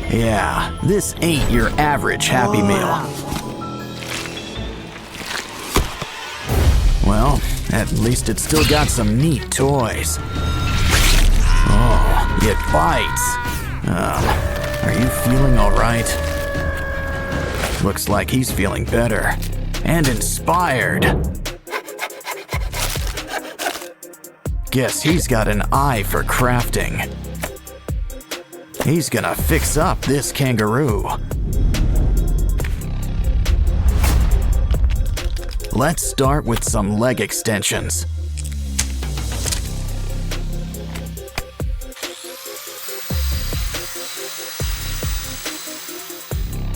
Yeah, this ain't your average Happy Meal. Well, at least it's still got some neat toys. Oh, it bites. Are you feeling all right? Looks like he's feeling better and inspired. Guess he's got an eye for crafting. He's gonna fix up this kangaroo. Let's start with some leg extensions.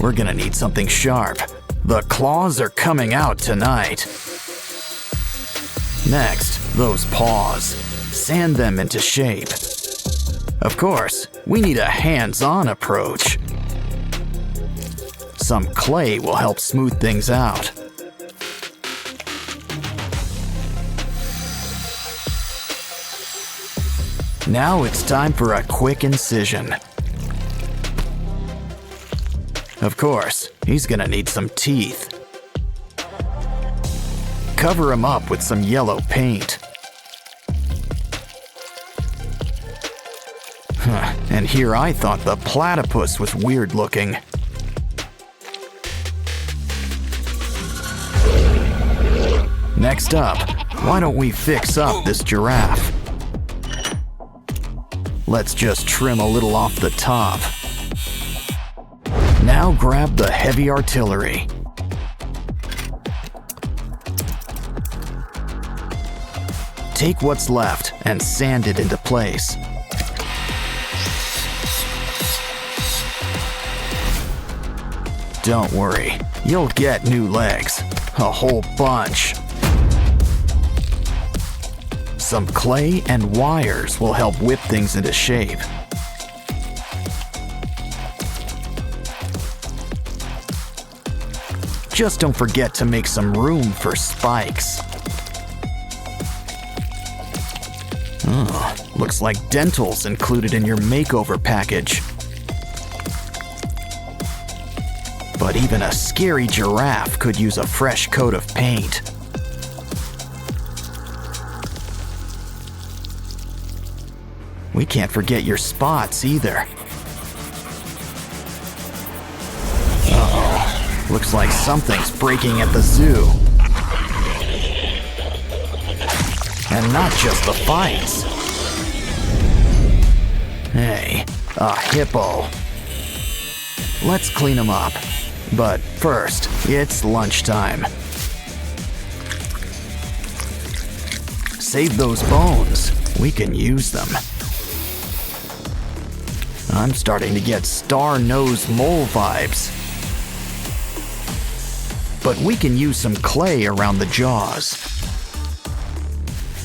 We're gonna need something sharp. The claws are coming out tonight. Next, those paws. Sand them into shape. Of course, we need a hands-on approach. Some clay will help smooth things out. Now it's time for a quick incision. Of course, he's gonna need some teeth. Cover him up with some yellow paint. And here I thought the platypus was weird looking. Next up, why don't we fix up this giraffe? Let's just trim a little off the top. Now grab the heavy artillery. Take what's left and sand it into place. Don't worry, you'll get new legs. A whole bunch. Some clay and wires will help whip things into shape. Just don't forget to make some room for spikes. Looks like dental's included in your makeover package. But even a scary giraffe could use a fresh coat of paint. We can't forget your spots either. Uh-oh. Looks like something's breaking at the zoo. And not just the fights. Hey, a hippo. Let's clean him up. But first, it's lunchtime. Save those bones. We can use them. I'm starting to get star-nosed mole vibes. But we can use some clay around the jaws.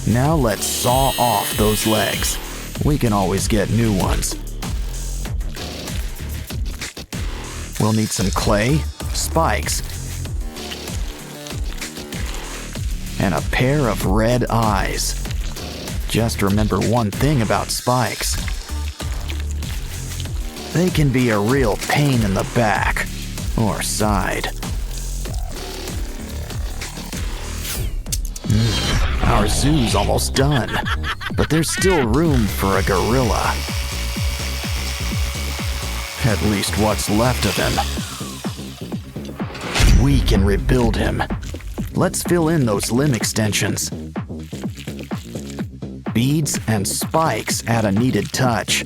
Now let's saw off those legs. We can always get new ones. We'll need some clay, spikes, and a pair of red eyes. Just remember one thing about spikes. They can be a real pain in the back or side. Our zoo's almost done, but there's still room for a gorilla. At least what's left of him. We can rebuild him. Let's fill in those limb extensions. Beads and spikes add a needed touch.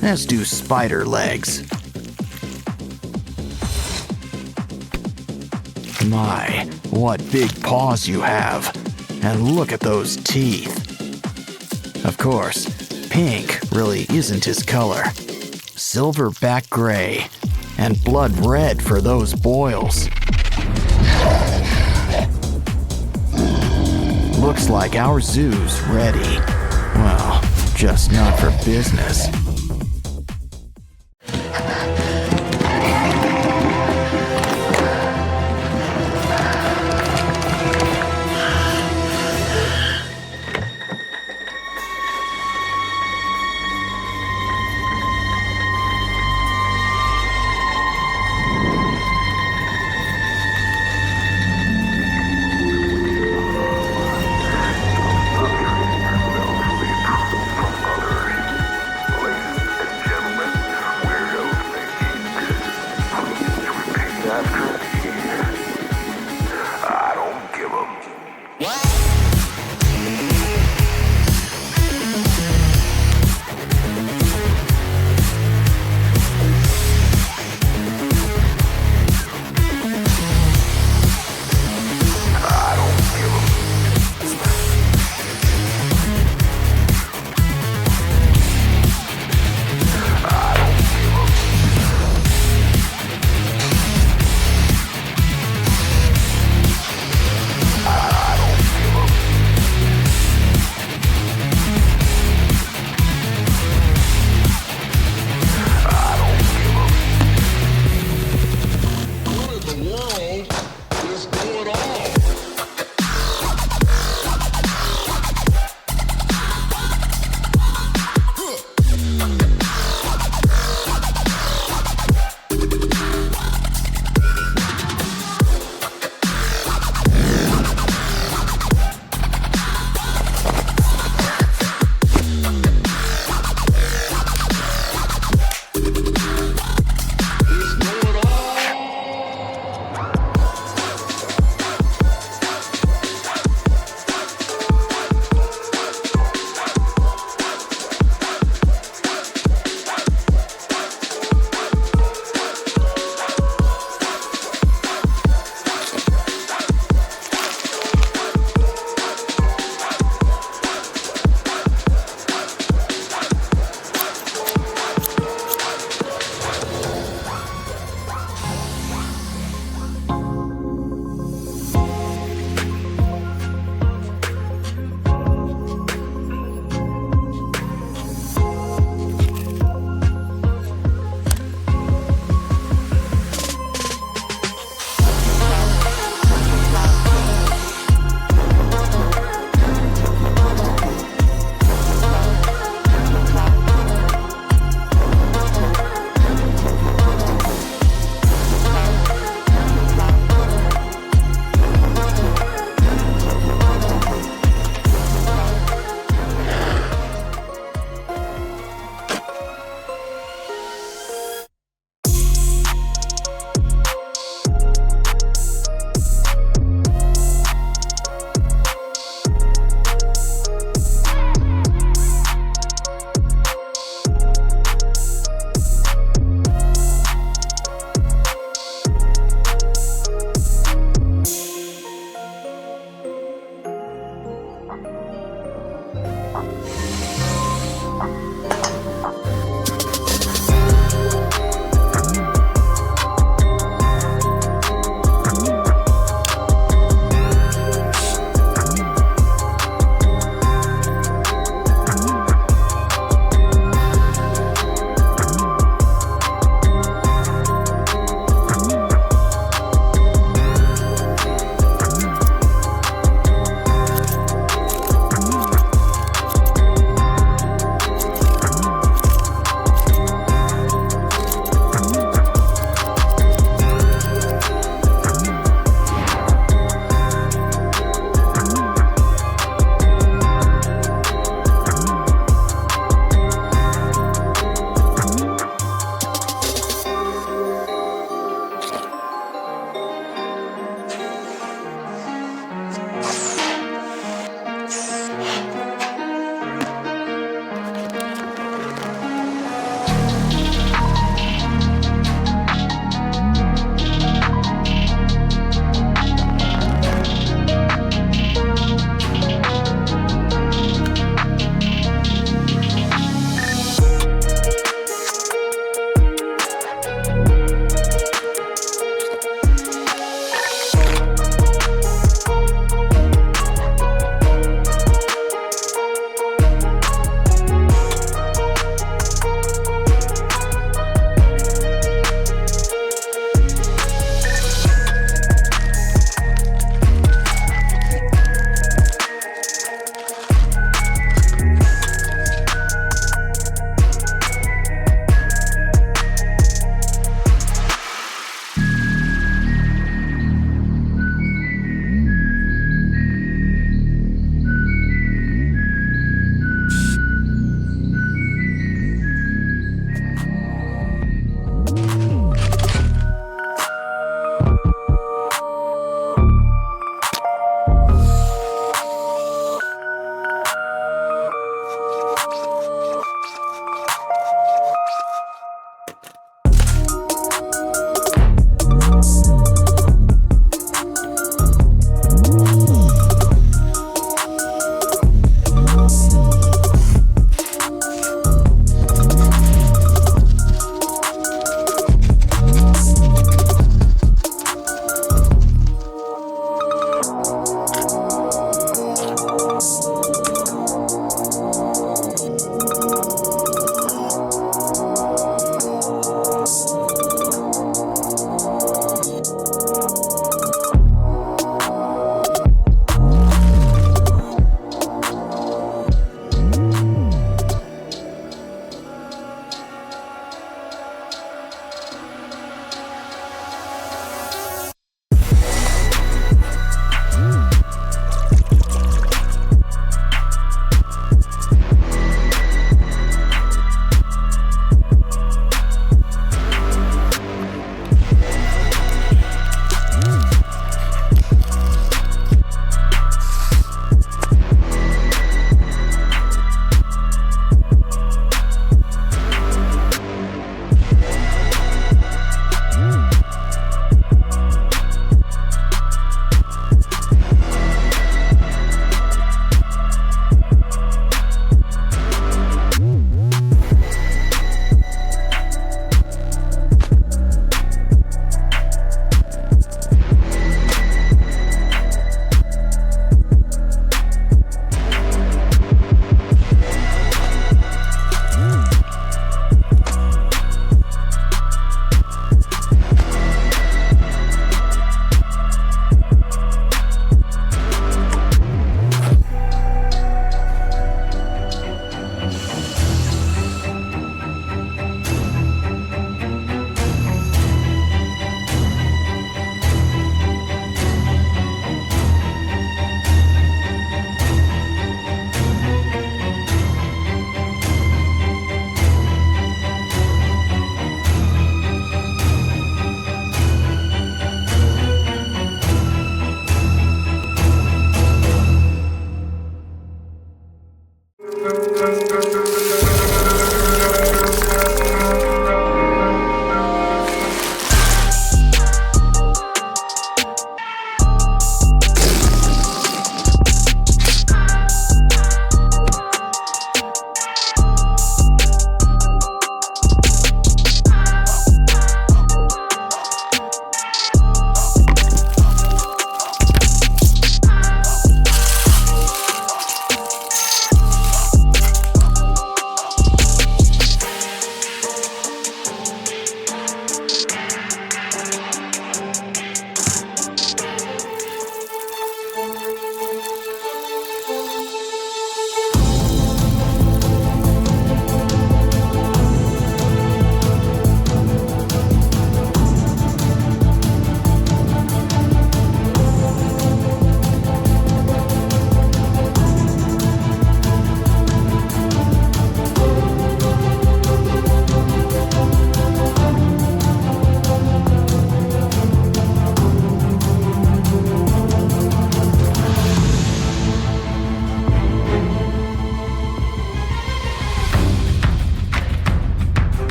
As do spider legs. My, what big paws you have. And look at those teeth. Of course, pink really isn't his color. Silverback gray, and blood red for those boils. Looks like our zoo's ready. Well, just not for business.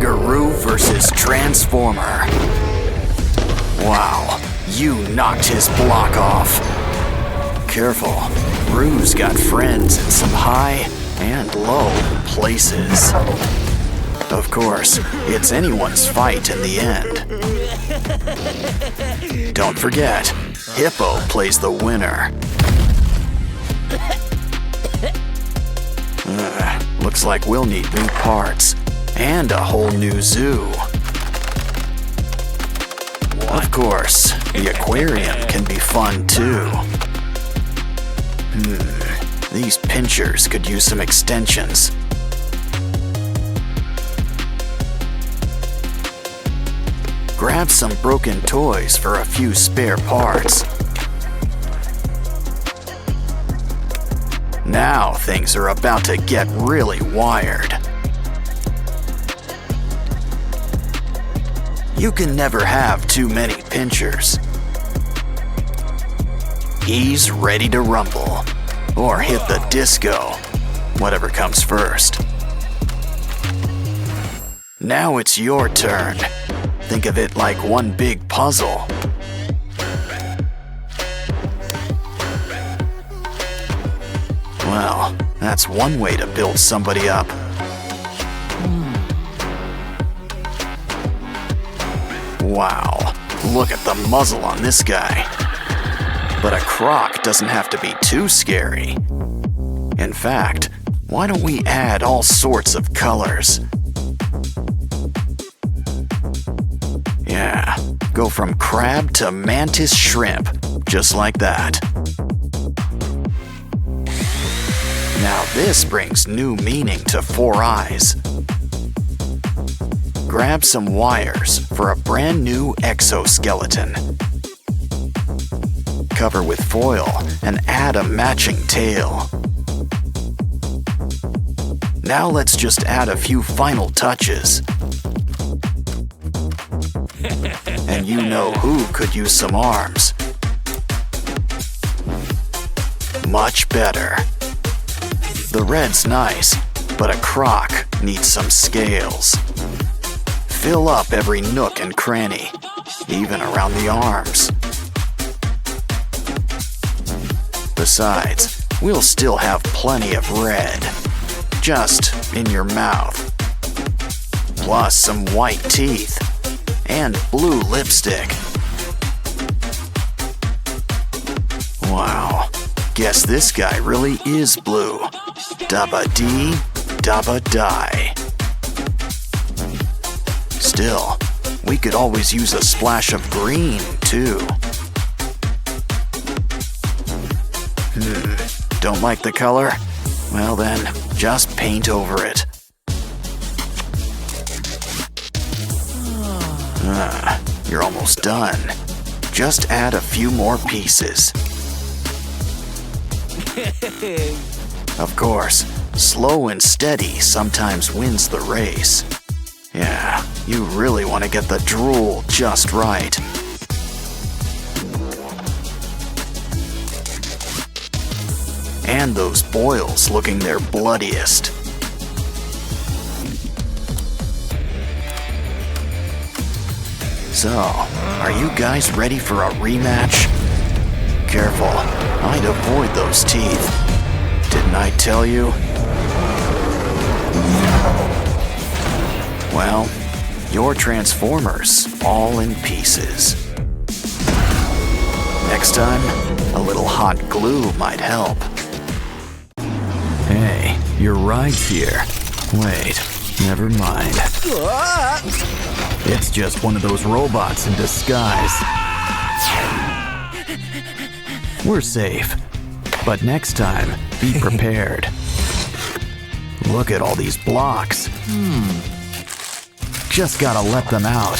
Kangaroo versus Transformer. Wow, you knocked his block off. Careful, Roo's got friends in some high and low places. Of course, it's anyone's fight in the end. Don't forget, Hippo plays the winner. Looks like we'll need new parts and a whole new zoo. Of course, the aquarium can be fun too. These pinchers could use some extensions. Grab some broken toys for a few spare parts. Now things are about to get really wired. You can never have too many pinchers. He's ready to rumble, or hit the disco, whatever comes first. Now it's your turn. Think of it like one big puzzle. Well, that's one way to build somebody up. Wow, look at the muzzle on this guy. But a croc doesn't have to be too scary. In fact, why don't we add all sorts of colors? Yeah, go from crab to mantis shrimp, just like that. Now this brings new meaning to Four Eyes. Grab some wires for a brand new exoskeleton. Cover with foil and add a matching tail. Now let's just add a few final touches. And you know who could use some arms. Much better. The red's nice, but a croc needs some scales. Fill up every nook and cranny, even around the arms. Besides, we'll still have plenty of red, just in your mouth. Plus some white teeth and blue lipstick. Wow, guess this guy really is blue. Dabba dee, dabba die. Still, we could always use a splash of green, too. Don't like the color? Well then, just paint over it. You're almost done. Just add a few more pieces. Of course, slow and steady sometimes wins the race. Yeah, you really want to get the drool just right. And those boils looking their bloodiest. So, are you guys ready for a rematch? Careful, I'd avoid those teeth. Didn't I tell you? Well, your Transformers all in pieces. Next time, a little hot glue might help. Hey, your ride's here. Wait, never mind. It's just one of those robots in disguise. We're safe, but next time, be prepared. Look at all these blocks. Just gotta let them out.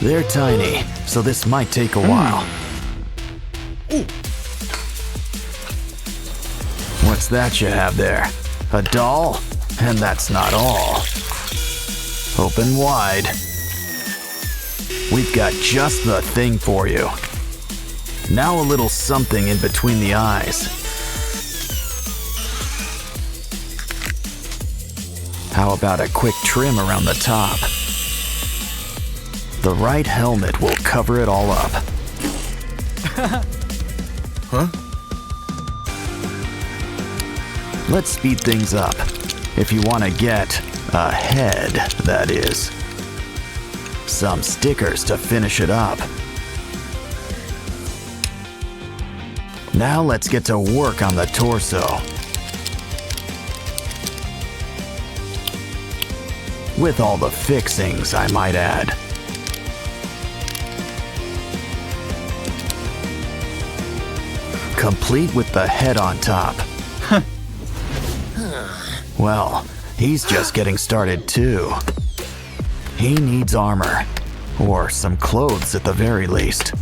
They're tiny, so this might take a while. What's that you have there? A doll? And that's not all. Open wide. We've got just the thing for you. Now a little something in between the eyes. How about a quick trim around the top? The right helmet will cover it all up. Huh? Let's speed things up. If you want to get ahead, that is. Some stickers to finish it up. Now let's get to work on the torso. With all the fixings, I might add. Complete with the head on top. Well, he's just getting started too. He needs armor, or some clothes at the very least.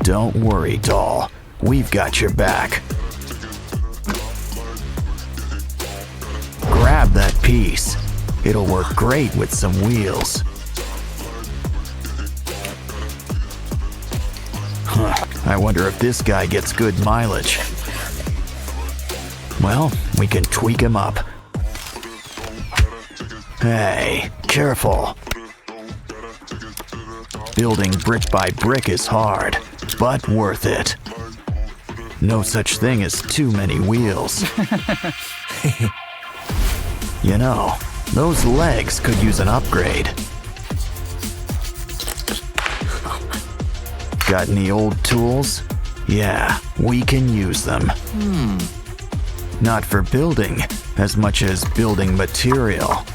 Don't worry, doll. We've got your back. Grab that piece. It'll work great with some wheels. I wonder if this guy gets good mileage. Well, we can tweak him up. Hey, careful. Building brick by brick is hard, but worth it. No such thing as too many wheels. You know, those legs could use an upgrade. Got any old tools? Yeah, we can use them. Not for building, as much as building material.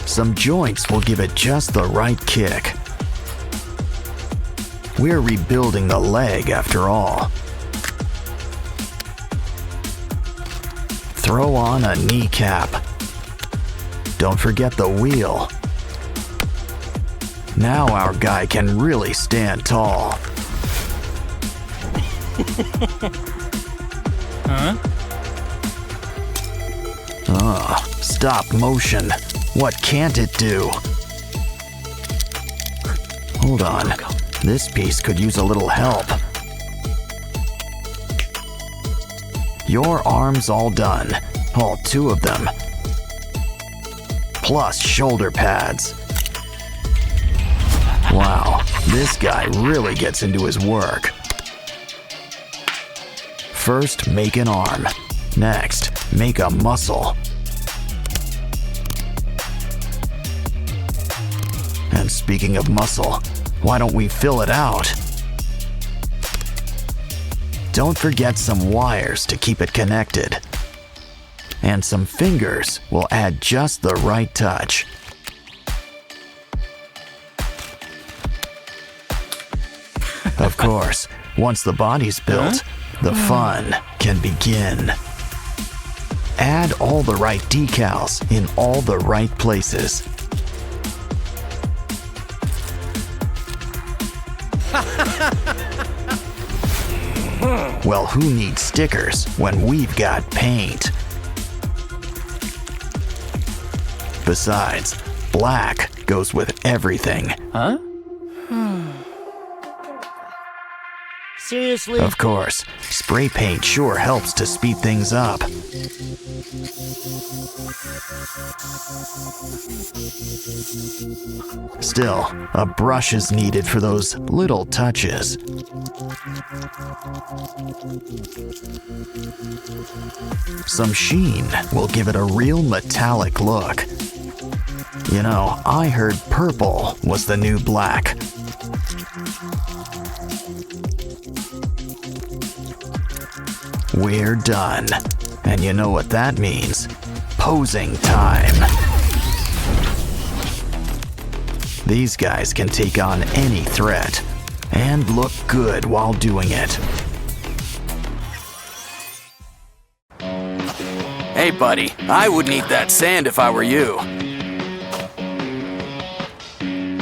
Some joints will give it just the right kick. We're rebuilding the leg after all. Throw on a kneecap. Don't forget the wheel. Now our guy can really stand tall. Huh? Stop motion. What can't it do? Hold on. This piece could use a little help. Your arms all done. All two of them. Plus shoulder pads. Wow, this guy really gets into his work. First, make an arm. Next, make a muscle. And speaking of muscle, why don't we fill it out? Don't forget some wires to keep it connected. And some fingers will add just the right touch. Of course, once the body's built, the fun can begin. Add all the right decals in all the right places. Well, who needs stickers when we've got paint? Besides, black goes with everything. Huh? Seriously? Of course, spray paint sure helps to speed things up. Still, a brush is needed for those little touches. Some sheen will give it a real metallic look. You know, I heard purple was the new black. We're done. And you know what that means. Posing time. These guys can take on any threat and look good while doing it. Hey buddy, I wouldn't eat that sand if I were you.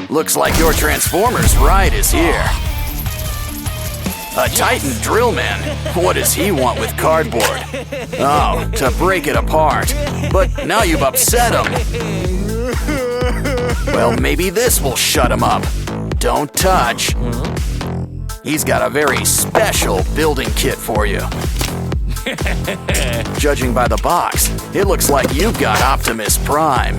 Looks like your Transformers ride is here. A Titan drill man? What does he want with cardboard? Oh, to break it apart. But now you've upset him. Well, maybe this will shut him up. Don't touch. He's got a very special building kit for you. Judging by the box, it looks like you've got Optimus Prime.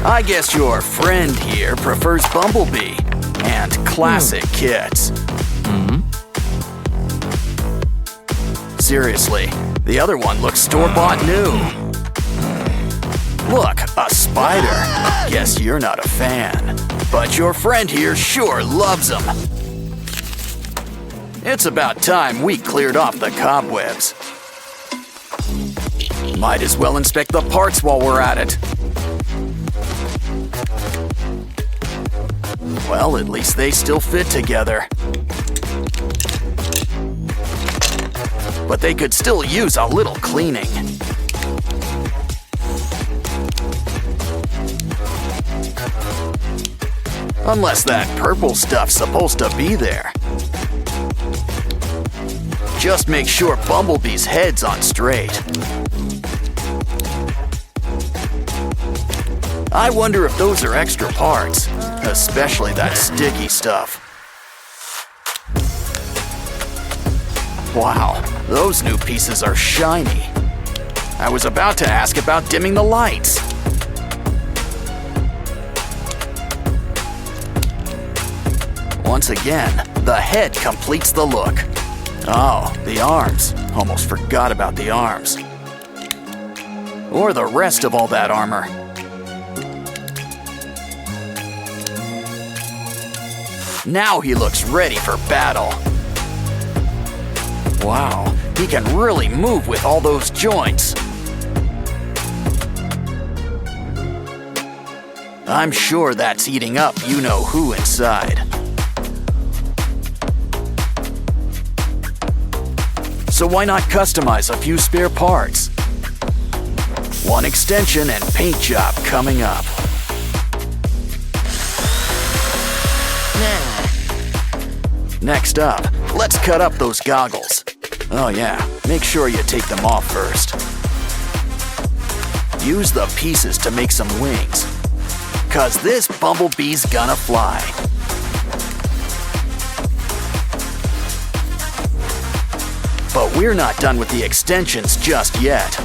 I guess your friend here prefers Bumblebee and classic kits. Seriously, the other one looks store-bought new. Look, a spider. Guess you're not a fan. But your friend here sure loves them. It's about time we cleared off the cobwebs. Might as well inspect the parts while we're at it. Well, at least they still fit together. But they could still use a little cleaning. Unless that purple stuff's supposed to be there. Just make sure Bumblebee's head's on straight. I wonder if those are extra parts, especially that sticky stuff. Wow, those new pieces are shiny. I was about to ask about dimming the lights. Once again, the head completes the look. Oh, the arms. Almost forgot about the arms. Or the rest of all that armor. Now he looks ready for battle. Wow, he can really move with all those joints. I'm sure that's eating up you-know-who inside. So why not customize a few spare parts? One extension and paint job coming up. Next up, let's cut up those goggles. Oh yeah, make sure you take them off first. Use the pieces to make some wings, 'cause this Bumblebee's gonna fly. But we're not done with the extensions just yet.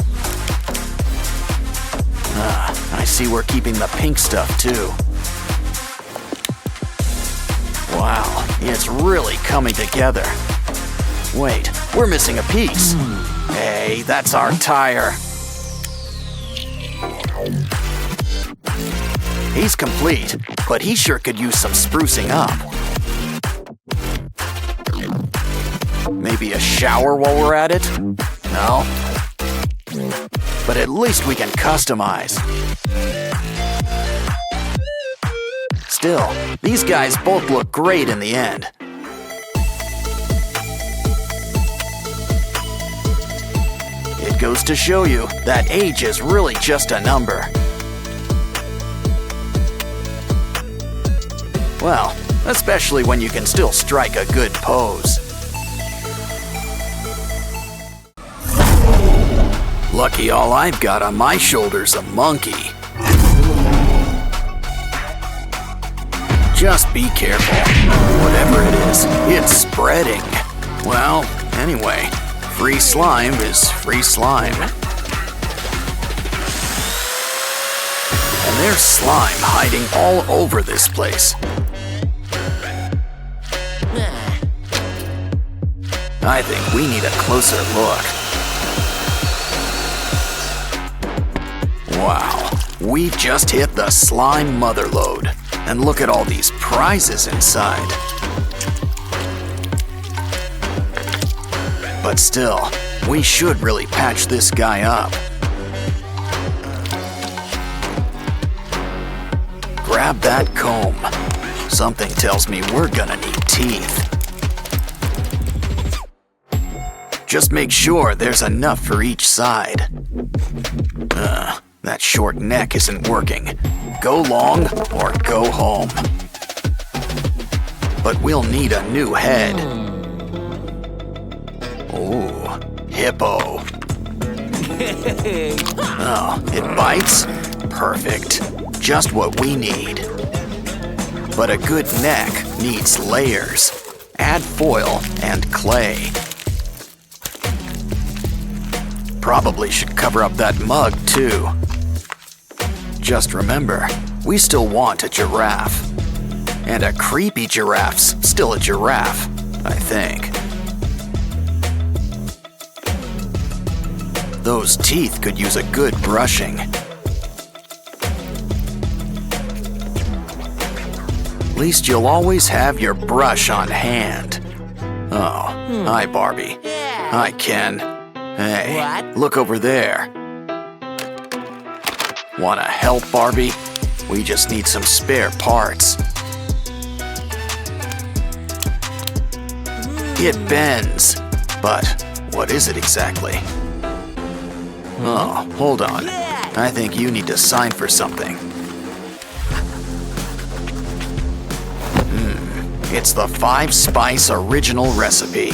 I see we're keeping the pink stuff too. Wow, it's really coming together. Wait, we're missing a piece. Hey, that's our tire. He's complete, but he sure could use some sprucing up. Maybe a shower while we're at it? No? But at least we can customize. Still, these guys both look great in the end. It goes to show you that age is really just a number. Well, especially when you can still strike a good pose. Lucky all I've got on my shoulder's a monkey. Just be careful. Whatever it is, it's spreading. Well, anyway, free slime is free slime. And there's slime hiding all over this place. I think we need a closer look. Wow, we've just hit the slime motherlode. And look at all these prizes inside. But still, we should really patch this guy up. Grab that comb. Something tells me we're gonna need teeth. Just make sure there's enough for each side. That short neck isn't working. Go long or go home. But we'll need a new head. Ooh, hippo. Oh, it bites? Perfect. Just what we need. but a good neck needs layers. Add foil and clay. Probably should cover up that mug too. Just remember, we still want a giraffe. And a creepy giraffe's still a giraffe, I think. Those teeth could use a good brushing. At least you'll always have your brush on hand. Oh, hi Barbie. Hi Ken. Hey, What? look over there. Wanna help, Barbie? We just need some spare parts. It bends, but what is it exactly? Oh, hold on. I think you need to sign for something. It's the 5-spice original recipe.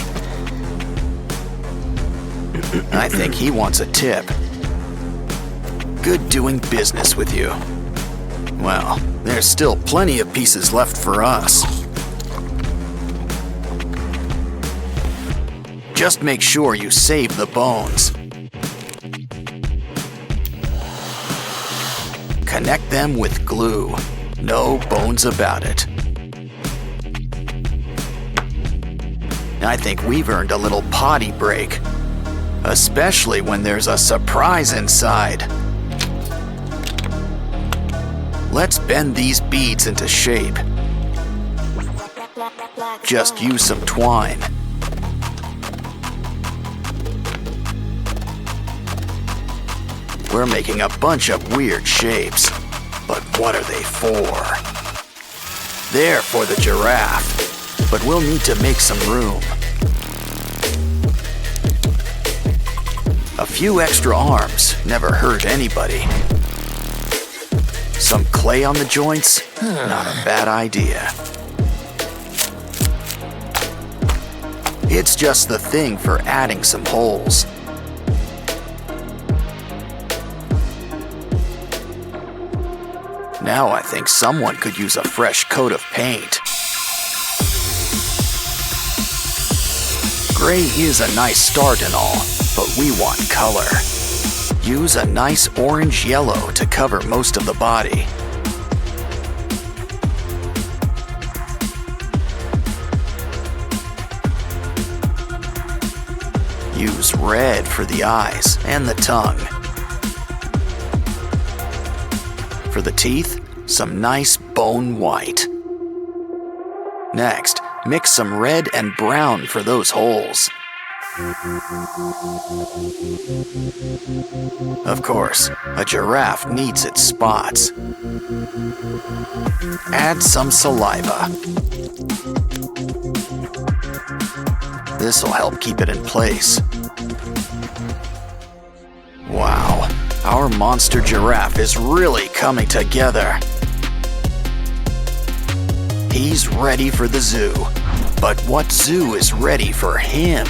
I think he wants a tip. Good doing business with you. Well, there's still plenty of pieces left for us. Just make sure you save the bones. Connect them with glue. No bones about it. I think we've earned a little potty break. Especially when there's a surprise inside. Let's bend these beads into shape. Just use some twine. We're making a bunch of weird shapes, but what are they for? They're for the giraffe, but we'll need to make some room. A few extra arms never hurt anybody. Some clay on the joints? Not a bad idea. It's just the thing for adding some holes. Now I think someone could use a fresh coat of paint. Gray is a nice start and all, but we want color. Use a nice orange yellow to cover most of the body. Use red for the eyes and the tongue. For the teeth, some nice bone white. Next, mix some red and brown for those holes. Of course, a giraffe needs its spots. Add some saliva. This'll help keep it in place. Wow, our monster giraffe is really coming together. He's ready for the zoo, but what zoo is ready for him?